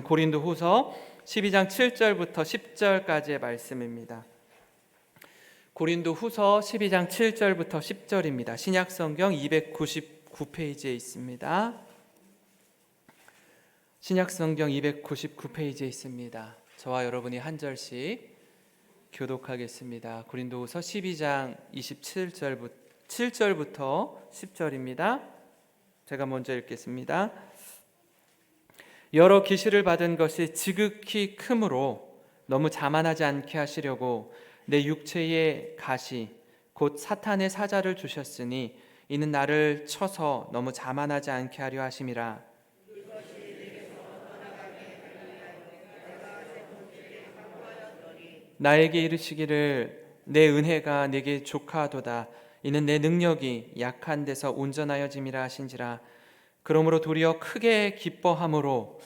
고린도후서 12장 7절부터 10절까지의 말씀입니다. 고린도후서 12장 7절부터 10절입니다. 신약성경 299페이지에 있습니다. 신약성경 299페이지에 있습니다. 저와 여러분이 한 절씩 교독하겠습니다. 고린도후서 12장 7절부터 10절입니다. 제가 먼저 읽겠습니다. 여러 계시를 받은 것이 지극히 크므로 너무 자만하지 않게 하시려고 내 육체의 가시 곧 사탄의 사자를 주셨으니 이는 나를 쳐서 너무 자만하지 않게 하려 하심이라. 나에게 이르시기를 내 은혜가 내게 족하도다. 이는 내 능력이 약한 데서 온전하여짐이라 하신지라. 그러므로 도리어 크게 기뻐함으로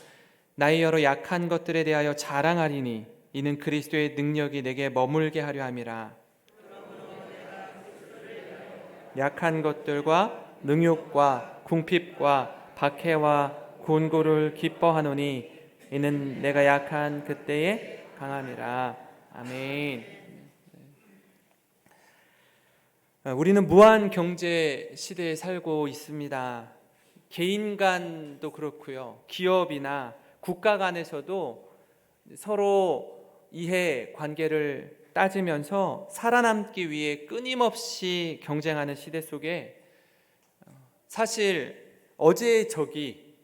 나의 여러 약한 것들에 대하여 자랑하리니 이는 그리스도의 능력이 내게 머물게 하려 함이라. 약한 것들과 능욕과 궁핍과 박해와 곤고를 기뻐하노니 이는 내가 약한 그때에 강함이라. 아멘. 우리는 무한 경제 시대에 살고 있습니다. 개인 간도 그렇고요. 기업이나 국가 간에서도 서로 이해 관계를 따지면서 살아남기 위해 끊임없이 경쟁하는 시대 속에 사실 어제의 적이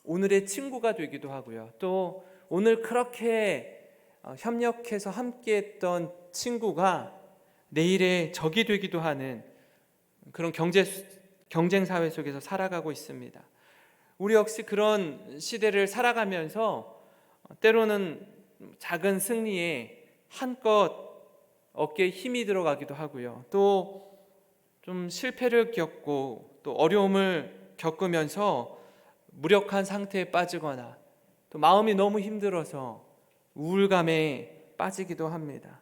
오늘의 친구가 되기도 하고요. 또 오늘 그렇게 협력해서 함께했던 친구가 내일의 적이 되기도 하는 그런 경쟁 사회 속에서 살아가고 있습니다. 우리 역시 그런 시대를 살아가면서 때로는 작은 승리에 한껏 어깨에 힘이 들어가기도 하고요. 또 좀 실패를 겪고 또 어려움을 겪으면서 무력한 상태에 빠지거나 또 마음이 너무 힘들어서 우울감에 빠지기도 합니다.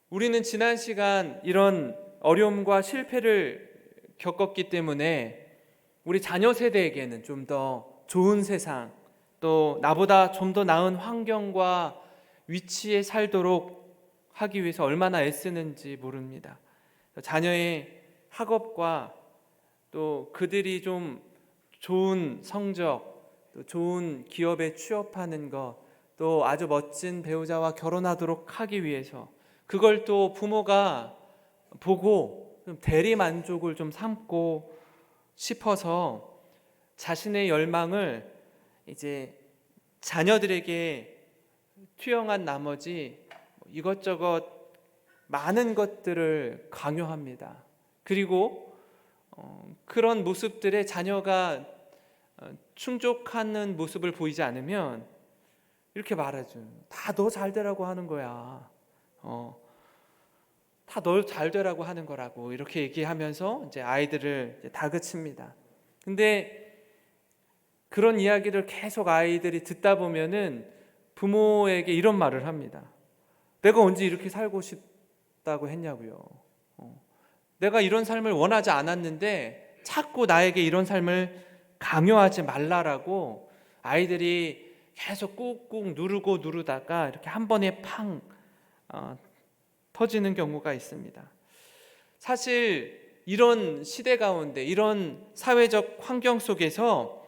우리는 지난 시간 이런 어려움과 실패를 겪었기 때문에 우리 자녀 세대에게는 좀 더 좋은 세상, 또 나보다 좀 더 나은 환경과 위치에 살도록 하기 위해서 얼마나 애쓰는지 모릅니다. 자녀의 학업과 또 그들이 좀 좋은 성적, 또 좋은 기업에 취업하는 것, 또 아주 멋진 배우자와 결혼하도록 하기 위해서 그걸 또 부모가 보고 좀 대리 만족을 좀 삼고 싶어서 자신의 열망을 이제 자녀들에게 투영한 나머지 이것저것 많은 것들을 강요합니다. 그리고 그런 모습들에 자녀가 충족하는 모습을 보이지 않으면 이렇게 말하죠. 다 너 잘 되라고 하는 거야. 다 너 잘 되라고 하는 거라고 이렇게 얘기하면서 이제 아이들을 이제 다그칩니다. 근데 그런 이야기를 계속 아이들이 듣다 보면은 부모에게 이런 말을 합니다. 내가 언제 이렇게 살고 싶다고 했냐고요. 내가 이런 삶을 원하지 않았는데 자꾸 나에게 이런 삶을 강요하지 말라라고 아이들이 계속 꾹꾹 누르다가 이렇게 한 번에 팡 터지는 경우가 있습니다. 사실 이런 시대 가운데 이런 사회적 환경 속에서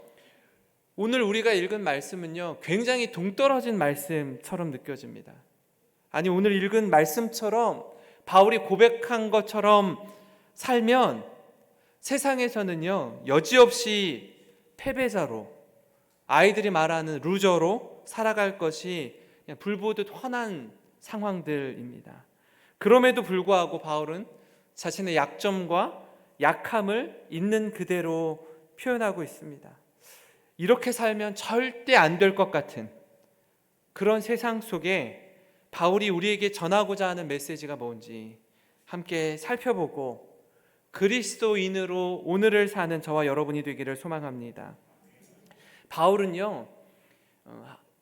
오늘 우리가 읽은 말씀은요 굉장히 동떨어진 말씀처럼 느껴집니다. 아니 오늘 읽은 말씀처럼 바울이 고백한 것처럼 살면 세상에서는요 여지없이 패배자로 아이들이 말하는 루저로 살아갈 것이 그냥 불보듯 훤한 상황들입니다. 그럼에도 불구하고 바울은 자신의 약점과 약함을 있는 그대로 표현하고 있습니다. 이렇게 살면 절대 안 될 것 같은 그런 세상 속에 바울이 우리에게 전하고자 하는 메시지가 뭔지 함께 살펴보고 그리스도인으로 오늘을 사는 저와 여러분이 되기를 소망합니다. 바울은요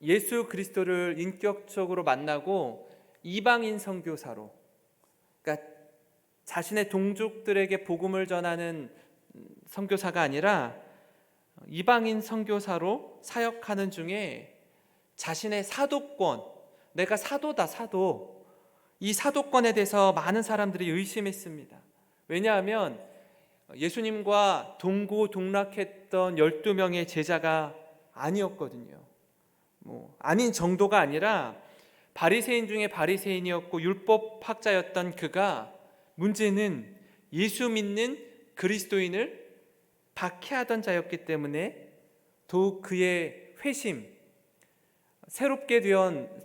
예수 그리스도를 인격적으로 만나고 이방인 선교사로, 그러니까 자신의 동족들에게 복음을 전하는 선교사가 아니라 이방인 선교사로 사역하는 중에 자신의 사도권, 내가 사도다, 사도. 이 사도권에 대해서 많은 사람들이 의심했습니다. 왜냐하면 예수님과 동고동락했던 12명의 제자가 아니었거든요. 아닌 정도가 아니라 바리새인 중에 바리새인이었고 율법학자였던 그가, 문제는 예수 믿는 그리스도인을 박해하던 자였기 때문에 더욱 그의 회심, 새롭게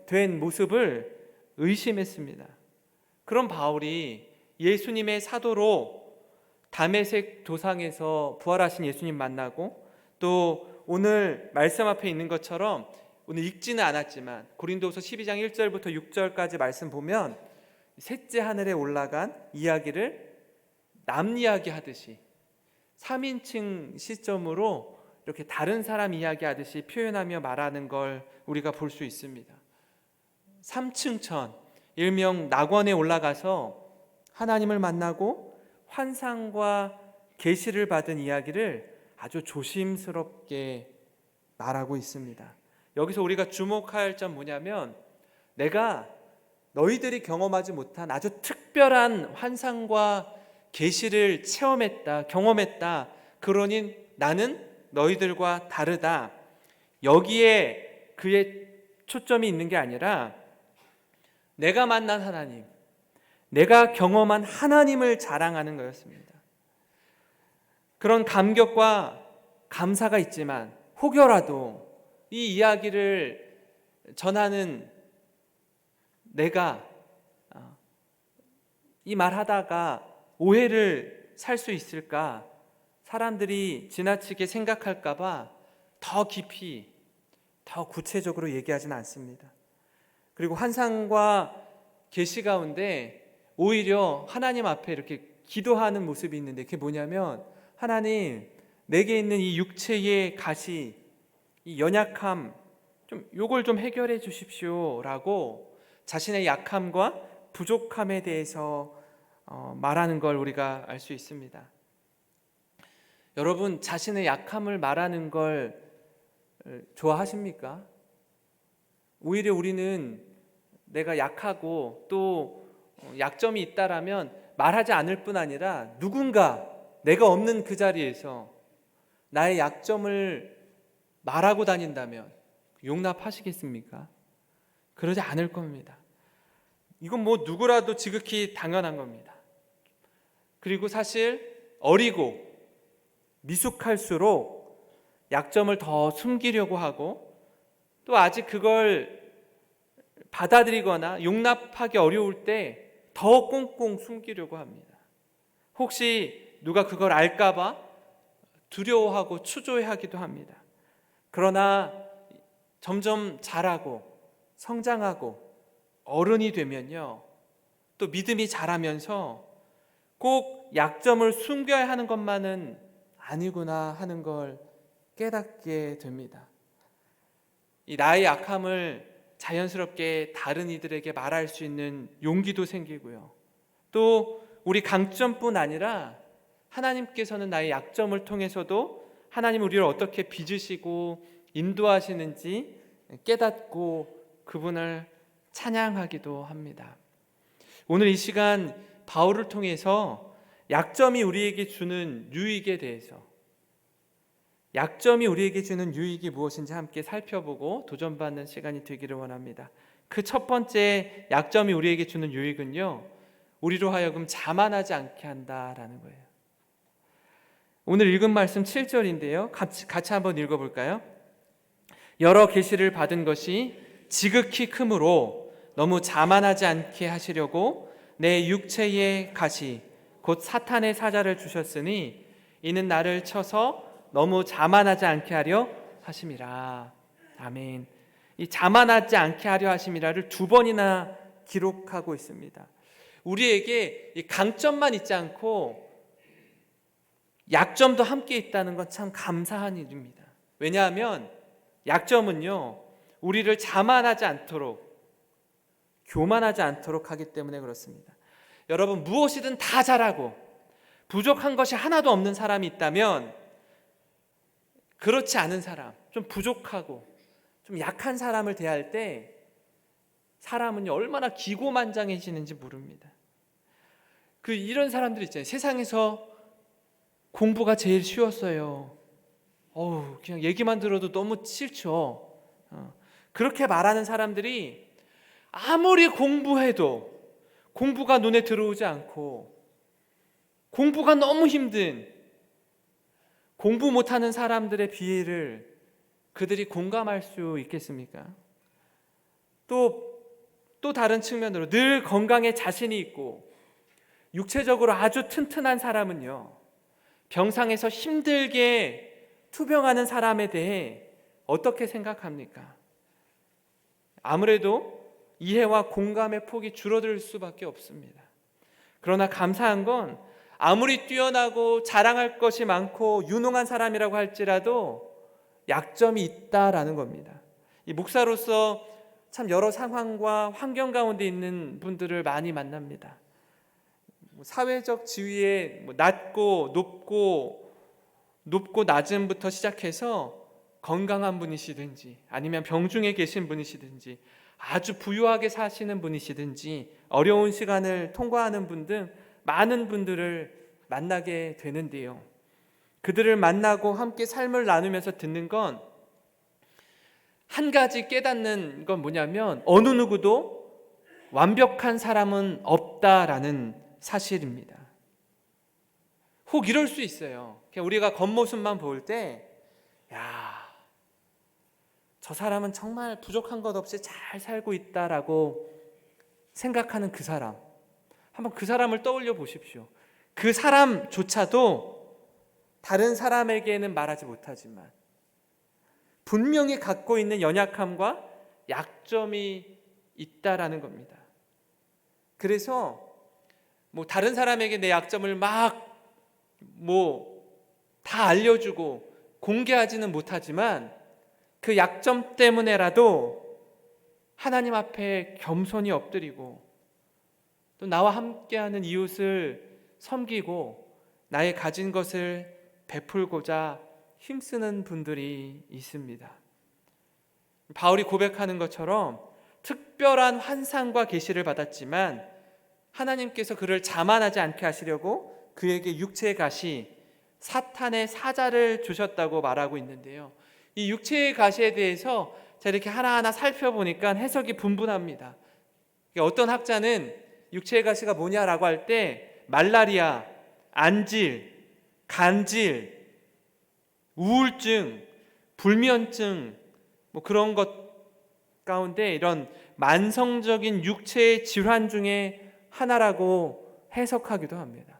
된 모습을 의심했습니다. 그런 바울이 예수님의 사도로 다메섹 도상에서 부활하신 예수님 만나고, 또 오늘 말씀 앞에 있는 것처럼 오늘 읽지는 않았지만 고린도후서 12장 1절부터 6절까지 말씀 보면 셋째 하늘에 올라간 이야기를 남 이야기 하듯이 3인칭 시점으로 이렇게 다른 사람 이야기 하듯이 표현하며 말하는 걸 우리가 볼 수 있습니다. 3층천, 일명 낙원에 올라가서 하나님을 만나고 환상과 계시를 받은 이야기를 아주 조심스럽게 말하고 있습니다. 여기서 우리가 주목할 점 뭐냐면, 내가 너희들이 경험하지 못한 아주 특별한 환상과 계시를 체험했다, 경험했다. 그러니 나는 너희들과 다르다. 여기에 그의 초점이 있는 게 아니라 내가 만난 하나님, 내가 경험한 하나님을 자랑하는 거였습니다. 그런 감격과 감사가 있지만 혹여라도 이 이야기를 전하는 내가 이 말하다가 오해를 살 수 있을까, 사람들이 지나치게 생각할까 봐 더 깊이, 더 구체적으로 얘기하지는 않습니다. 그리고 환상과 계시 가운데 오히려 하나님 앞에 이렇게 기도하는 모습이 있는데, 그게 뭐냐면, 하나님, 내게 있는 이 육체의 가시, 이 연약함, 요걸 좀 해결해 주십시오 라고 자신의 약함과 부족함에 대해서 말하는 걸 우리가 알 수 있습니다. 여러분, 자신의 약함을 말하는 걸 좋아하십니까? 오히려 우리는 내가 약하고 또 약점이 있다라면 말하지 않을 뿐 아니라 누군가 내가 없는 그 자리에서 나의 약점을 말하고 다닌다면 용납하시겠습니까? 그러지 않을 겁니다. 이건 누구라도 지극히 당연한 겁니다. 그리고 사실 어리고 미숙할수록 약점을 더 숨기려고 하고, 또 아직 그걸 받아들이거나 용납하기 어려울 때 더 꽁꽁 숨기려고 합니다. 혹시 누가 그걸 알까봐 두려워하고 추조해하기도 합니다. 그러나 점점 자라고 성장하고 어른이 되면요, 또 믿음이 자라면서 꼭 약점을 숨겨야 하는 것만은 아니구나 하는 걸 깨닫게 됩니다. 이 나의 약함을 자연스럽게 다른 이들에게 말할 수 있는 용기도 생기고요, 또 우리 강점뿐 아니라 하나님께서는 나의 약점을 통해서도 하나님 우리를 어떻게 빚으시고 인도하시는지 깨닫고 그분을 찬양하기도 합니다. 오늘 이 시간 바울을 통해서 약점이 우리에게 주는 유익에 대해서, 약점이 우리에게 주는 유익이 무엇인지 함께 살펴보고 도전받는 시간이 되기를 원합니다. 그 첫 번째 약점이 우리에게 주는 유익은요, 우리로 하여금 자만하지 않게 한다라는 거예요. 오늘 읽은 말씀 7절인데요. 같이 한번 읽어볼까요? 여러 계시를 받은 것이 지극히 크므로 너무 자만하지 않게 하시려고 내 육체의 가시 곧 사탄의 사자를 주셨으니 이는 나를 쳐서 너무 자만하지 않게 하려 하심이라. 아멘. 이 자만하지 않게 하려 하심이라를 2번이나 기록하고 있습니다. 우리에게 이 강점만 있지 않고 약점도 함께 있다는 건 참 감사한 일입니다. 왜냐하면 약점은요, 우리를 자만하지 않도록, 교만하지 않도록 하기 때문에 그렇습니다. 여러분, 무엇이든 다 잘하고 부족한 것이 하나도 없는 사람이 있다면, 그렇지 않은 사람, 좀 부족하고 좀 약한 사람을 대할 때 사람은 얼마나 기고만장해지는지 모릅니다. 이런 사람들 있잖아요. 세상에서 공부가 제일 쉬웠어요. 그냥 얘기만 들어도 너무 싫죠. 그렇게 말하는 사람들이 아무리 공부해도 공부가 눈에 들어오지 않고 공부가 너무 힘든 공부 못하는 사람들의 비애를 그들이 공감할 수 있겠습니까? 또 다른 측면으로 늘 건강에 자신이 있고 육체적으로 아주 튼튼한 사람은요, 병상에서 힘들게 투병하는 사람에 대해 어떻게 생각합니까? 아무래도 이해와 공감의 폭이 줄어들 수밖에 없습니다. 그러나 감사한 건 아무리 뛰어나고 자랑할 것이 많고 유능한 사람이라고 할지라도 약점이 있다라는 겁니다. 이 목사로서 참 여러 상황과 환경 가운데 있는 분들을 많이 만납니다. 사회적 지위에 낮고 높고 낮음부터 시작해서 건강한 분이시든지 아니면 병중에 계신 분이시든지 아주 부유하게 사시는 분이시든지 어려운 시간을 통과하는 분 등 많은 분들을 만나게 되는데요. 그들을 만나고 함께 삶을 나누면서 듣는 건 한 가지 깨닫는 건 뭐냐면 어느 누구도 완벽한 사람은 없다라는 사실입니다. 혹 이럴 수 있어요. 우리가 겉모습만 볼 때, 저 사람은 정말 부족한 것 없이 잘 살고 있다라고 생각하는 그 사람, 한번 그 사람을 떠올려 보십시오. 그 사람조차도 다른 사람에게는 말하지 못하지만 분명히 갖고 있는 연약함과 약점이 있다라는 겁니다. 그래서 다른 사람에게 내 약점을 다 알려주고 공개하지는 못하지만 그 약점 때문에라도 하나님 앞에 겸손히 엎드리고 또 나와 함께하는 이웃을 섬기고 나의 가진 것을 베풀고자 힘쓰는 분들이 있습니다. 바울이 고백하는 것처럼 특별한 환상과 계시를 받았지만 하나님께서 그를 자만하지 않게 하시려고 그에게 육체의 가시, 사탄의 사자를 주셨다고 말하고 있는데요. 이 육체의 가시에 대해서 제가 이렇게 하나하나 살펴보니까 해석이 분분합니다. 어떤 학자는 육체의 가시가 뭐냐라고 할 때 말라리아, 안질, 간질, 우울증, 불면증 그런 것 가운데 이런 만성적인 육체의 질환 중에 하나라고 해석하기도 합니다.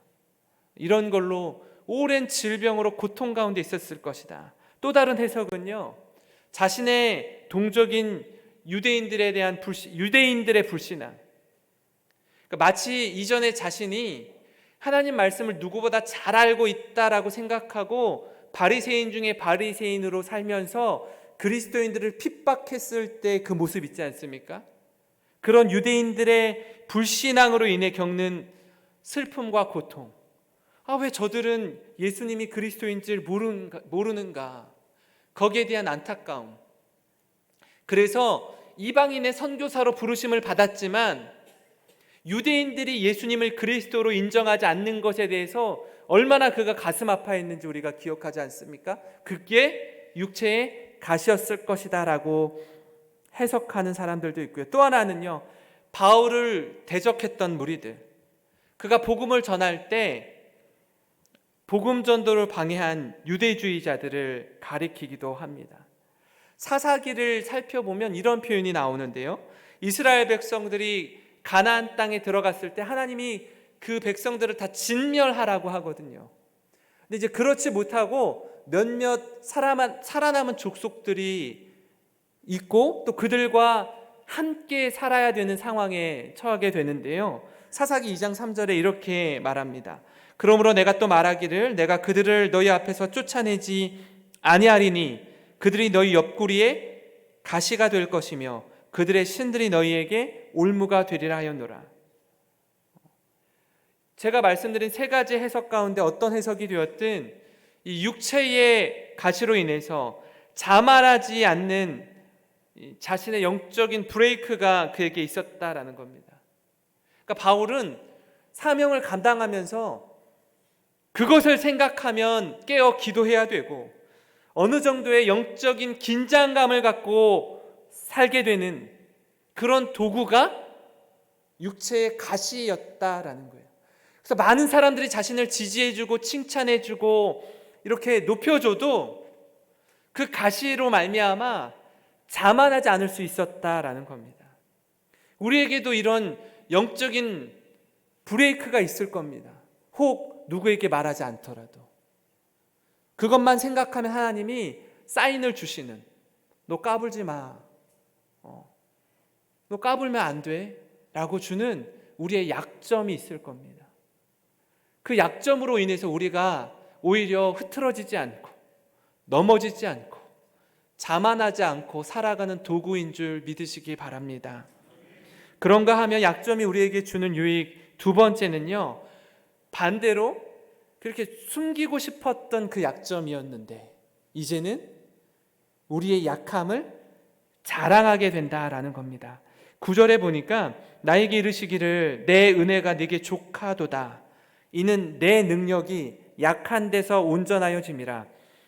이런 걸로 오랜 질병으로 고통 가운데 있었을 것이다. 또 다른 해석은요, 자신의 동족인 유대인들에 대한 유대인들의 불신앙, 마치 이전에 자신이 하나님 말씀을 누구보다 잘 알고 있다라고 생각하고 바리새인 중에 바리새인으로 살면서 그리스도인들을 핍박했을 때 그 모습 있지 않습니까? 그런 유대인들의 불신앙으로 인해 겪는 슬픔과 고통. 왜 저들은 예수님이 그리스도인 줄 모르는가? 거기에 대한 안타까움. 그래서 이방인의 선교사로 부르심을 받았지만 유대인들이 예수님을 그리스도로 인정하지 않는 것에 대해서 얼마나 그가 가슴 아파했는지 우리가 기억하지 않습니까? 그게 육체의 가시였을 것이다 라고 해석하는 사람들도 있고요. 또 하나는요, 바울을 대적했던 무리들, 그가 복음을 전할 때 복음 전도를 방해한 유대주의자들을 가리키기도 합니다. 사사기를 살펴보면 이런 표현이 나오는데요, 이스라엘 백성들이 가나안 땅에 들어갔을 때 하나님이 그 백성들을 다 진멸하라고 하거든요. 근데 이제 그렇지 못하고 몇몇 살아남은 족속들이 있고 또 그들과 함께 살아야 되는 상황에 처하게 되는데요, 사사기 2장 3절에 이렇게 말합니다. 그러므로 내가 또 말하기를 내가 그들을 너희 앞에서 쫓아내지 아니하리니 그들이 너희 옆구리에 가시가 될 것이며 그들의 신들이 너희에게 올무가 되리라 하였노라. 제가 말씀드린 세 가지 해석 가운데 어떤 해석이 되었든 이 육체의 가시로 인해서 자만하지 않는 자신의 영적인 브레이크가 그에게 있었다라는 겁니다. 그러니까 바울은 사명을 감당하면서 그것을 생각하면 깨어 기도해야 되고 어느 정도의 영적인 긴장감을 갖고 살게 되는 그런 도구가 육체의 가시였다라는 거예요. 그래서 많은 사람들이 자신을 지지해주고 칭찬해주고 이렇게 높여줘도 그 가시로 말미암아 자만하지 않을 수 있었다라는 겁니다. 우리에게도 이런 영적인 브레이크가 있을 겁니다. 혹 누구에게 말하지 않더라도 그것만 생각하면 하나님이 사인을 주시는, 너 까불지 마, 너 까불면 안 돼 라고 주는 우리의 약점이 있을 겁니다. 그 약점으로 인해서 우리가 오히려 흐트러지지 않고 넘어지지 않고 자만하지 않고 살아가는 도구인 줄 믿으시기 바랍니다. 그런가 하면 약점이 우리에게 주는 유익 두 번째는요, 반대로 그렇게 숨기고 싶었던 그 약점이었는데 이제는 우리의 약함을 자랑하게 된다라는 겁니다. 9절에 보니까 나에게 이르시기를 내 은혜가 네게 족하도다 이는 내 능력이 약한 데서 온전하여짐이라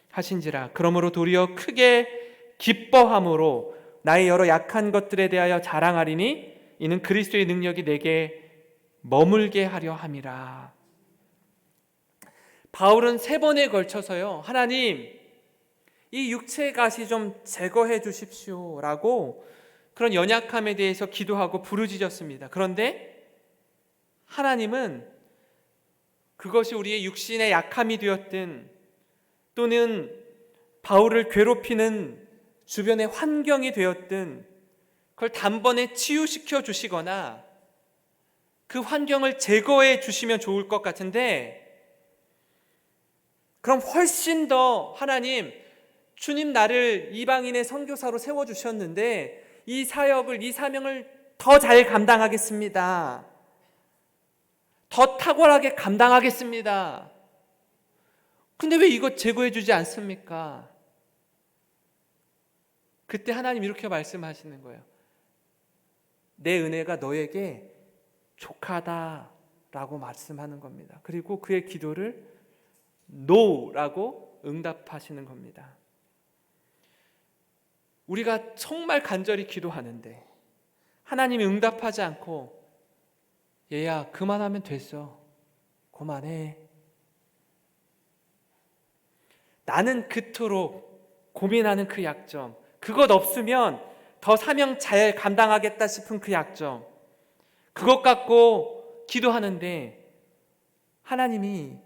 하신지라. 그러므로 도리어 크게 기뻐함으로 나의 여러 약한 것들에 대하여 자랑하리니 이는 그리스도의 능력이 내게 머물게 하려 함이라. 바울은 3번에 걸쳐서요, 하나님 이 육체의 가시 좀 제거해 주십시오 라고 그런 연약함에 대해서 기도하고 부르짖었습니다. 그런데 하나님은 그것이 우리의 육신의 약함이 되었든 또는 바울을 괴롭히는 주변의 환경이 되었든 그걸 단번에 치유시켜 주시거나 그 환경을 제거해 주시면 좋을 것 같은데, 그럼 훨씬 더 하나님, 주님 나를 이방인의 선교사로 세워주셨는데 이 사역을, 이 사명을 더 잘 감당하겠습니다. 더 탁월하게 감당하겠습니다. 근데 왜 이것 제거해 주지 않습니까? 그때 하나님 이렇게 말씀하시는 거예요. 내 은혜가 너에게 족하다라고 말씀하는 겁니다. 그리고 그의 기도를 NO라고 응답하시는 겁니다. 우리가 정말 간절히 기도하는데 하나님이 응답하지 않고 얘야 그만하면 됐어, 그만해, 나는 그토록 고민하는 그 약점, 그것 없으면 더 사명 잘 감당하겠다 싶은 그 약점, 그것 갖고 기도하는데 하나님이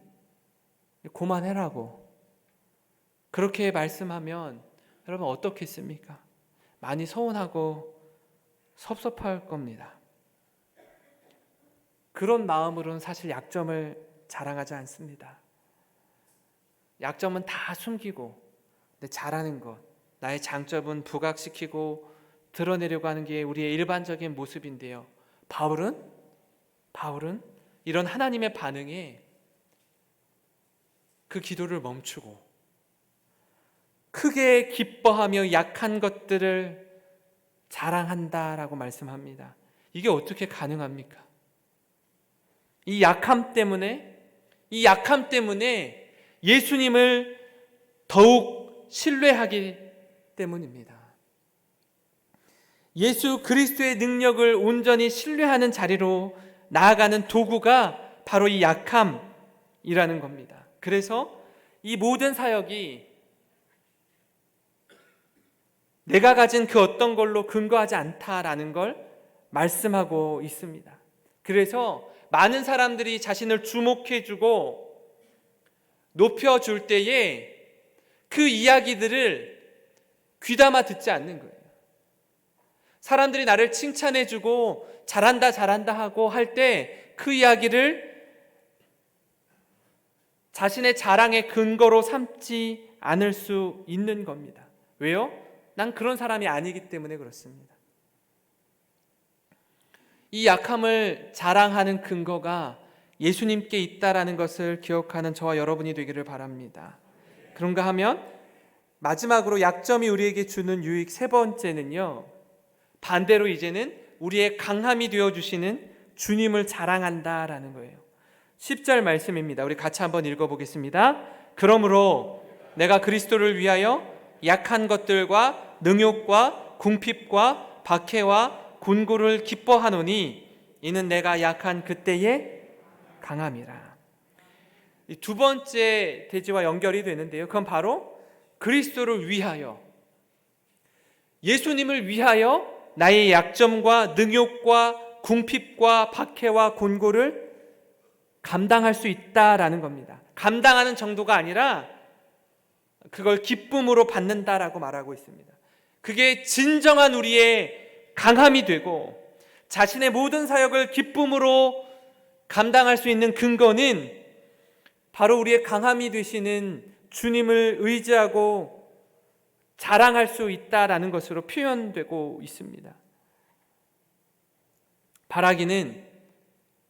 그만해라고 그렇게 말씀하면 여러분 어떻겠습니까? 많이 서운하고 섭섭할 겁니다. 그런 마음으로는 사실 약점을 자랑하지 않습니다. 약점은 다 숨기고 내 잘하는 것, 나의 장점은 부각시키고 드러내려고 하는 게 우리의 일반적인 모습인데요, 바울은 이런 하나님의 반응에 그 기도를 멈추고 크게 기뻐하며 약한 것들을 자랑한다라고 말씀합니다. 이게 어떻게 가능합니까? 이 약함 때문에 예수님을 더욱 신뢰하기 때문입니다. 예수 그리스도의 능력을 온전히 신뢰하는 자리로 나아가는 도구가 바로 이 약함이라는 겁니다. 그래서 이 모든 사역이 내가 가진 그 어떤 걸로 근거하지 않다라는 걸 말씀하고 있습니다. 그래서 많은 사람들이 자신을 주목해주고 높여줄 때에 그 이야기들을 귀담아 듣지 않는 거예요. 사람들이 나를 칭찬해주고 잘한다 하고 할 때 그 이야기를 자신의 자랑의 근거로 삼지 않을 수 있는 겁니다. 왜요? 난 그런 사람이 아니기 때문에 그렇습니다. 이 약함을 자랑하는 근거가 예수님께 있다라는 것을 기억하는 저와 여러분이 되기를 바랍니다. 그런가 하면 마지막으로 약점이 우리에게 주는 유익 세 번째는요, 반대로 이제는 우리의 강함이 되어주시는 주님을 자랑한다라는 거예요. 10절 말씀입니다. 우리 같이 한번 읽어보겠습니다. 그러므로 내가 그리스도를 위하여 약한 것들과 능욕과 궁핍과 박해와 곤고를 기뻐하노니 이는 내가 약한 그때에 강함이라. 이 두 번째 대지와 연결이 되는데요, 그건 바로 그리스도를 위하여, 예수님을 위하여 나의 약점과 능욕과 궁핍과 박해와 곤고를 감당할 수 있다라는 겁니다. 감당하는 정도가 아니라 그걸 기쁨으로 받는다라고 말하고 있습니다. 그게 진정한 우리의 강함이 되고 자신의 모든 사역을 기쁨으로 감당할 수 있는 근거는 바로 우리의 강함이 되시는 주님을 의지하고 자랑할 수 있다라는 것으로 표현되고 있습니다. 바라기는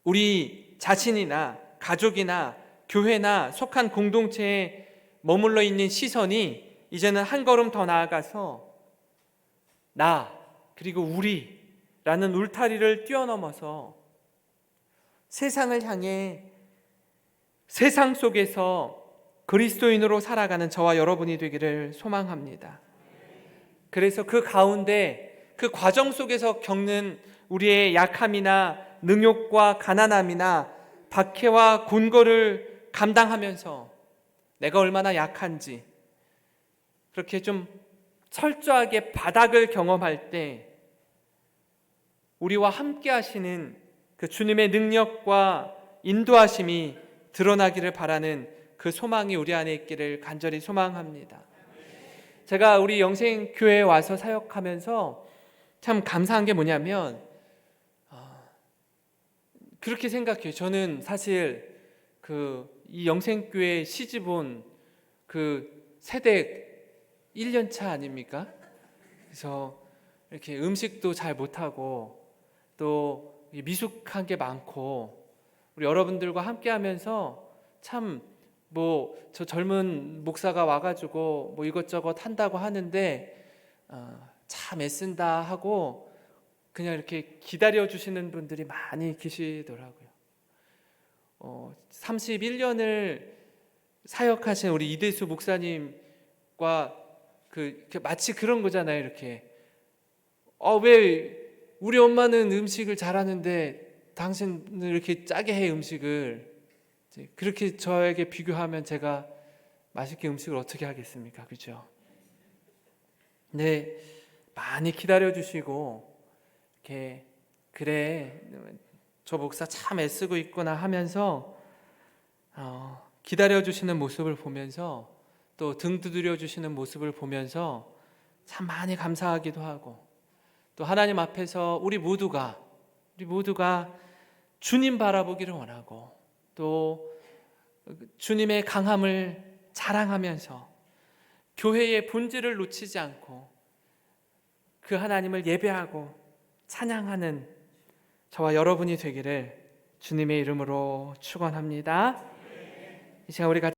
우리 자신이나 가족이나 교회나 속한 공동체에 머물러 있는 시선이 이제는 한 걸음 더 나아가서 나 그리고 우리라는 울타리를 뛰어넘어서 세상을 향해 세상 속에서 그리스도인으로 살아가는 저와 여러분이 되기를 소망합니다. 그래서 그 가운데 그 과정 속에서 겪는 우리의 약함이나 능욕과 가난함이나 박해와 곤고를 감당하면서 내가 얼마나 약한지 그렇게 좀 철저하게 바닥을 경험할 때 우리와 함께 하시는 그 주님의 능력과 인도하심이 드러나기를 바라는 그 소망이 우리 안에 있기를 간절히 소망합니다. 제가 우리 영생교회에 와서 사역하면서 참 감사한 게 뭐냐면 그렇게 생각해요. 저는 사실 이 영생교회 시집온 세대 1년차 아닙니까? 그래서 이렇게 음식도 잘 못하고 또 미숙한 게 많고 우리 여러분들과 함께 하면서 참 저 젊은 목사가 와가지고 이것저것 한다고 하는데 참 애쓴다 하고 그냥 이렇게 기다려 주시는 분들이 많이 계시더라고요. 31년을 사역하신 우리 이대수 목사님과 마치 그런 거잖아요. 이렇게 왜 우리 엄마는 음식을 잘하는데 당신은 이렇게 짜게 해 음식을. 그렇게 저에게 비교하면 제가 맛있게 음식을 어떻게 하겠습니까? 그죠? 네, 많이 기다려주시고 이렇게 그래 저 목사 참 애쓰고 있구나 하면서 기다려주시는 모습을 보면서 또 등 두드려주시는 모습을 보면서 참 많이 감사하기도 하고 또 하나님 앞에서 우리 모두가 주님 바라보기를 원하고 또 주님의 강함을 자랑하면서 교회의 본질을 놓치지 않고 그 하나님을 예배하고 찬양하는 저와 여러분이 되기를 주님의 이름으로 축원합니다. 이 시간 우리 같이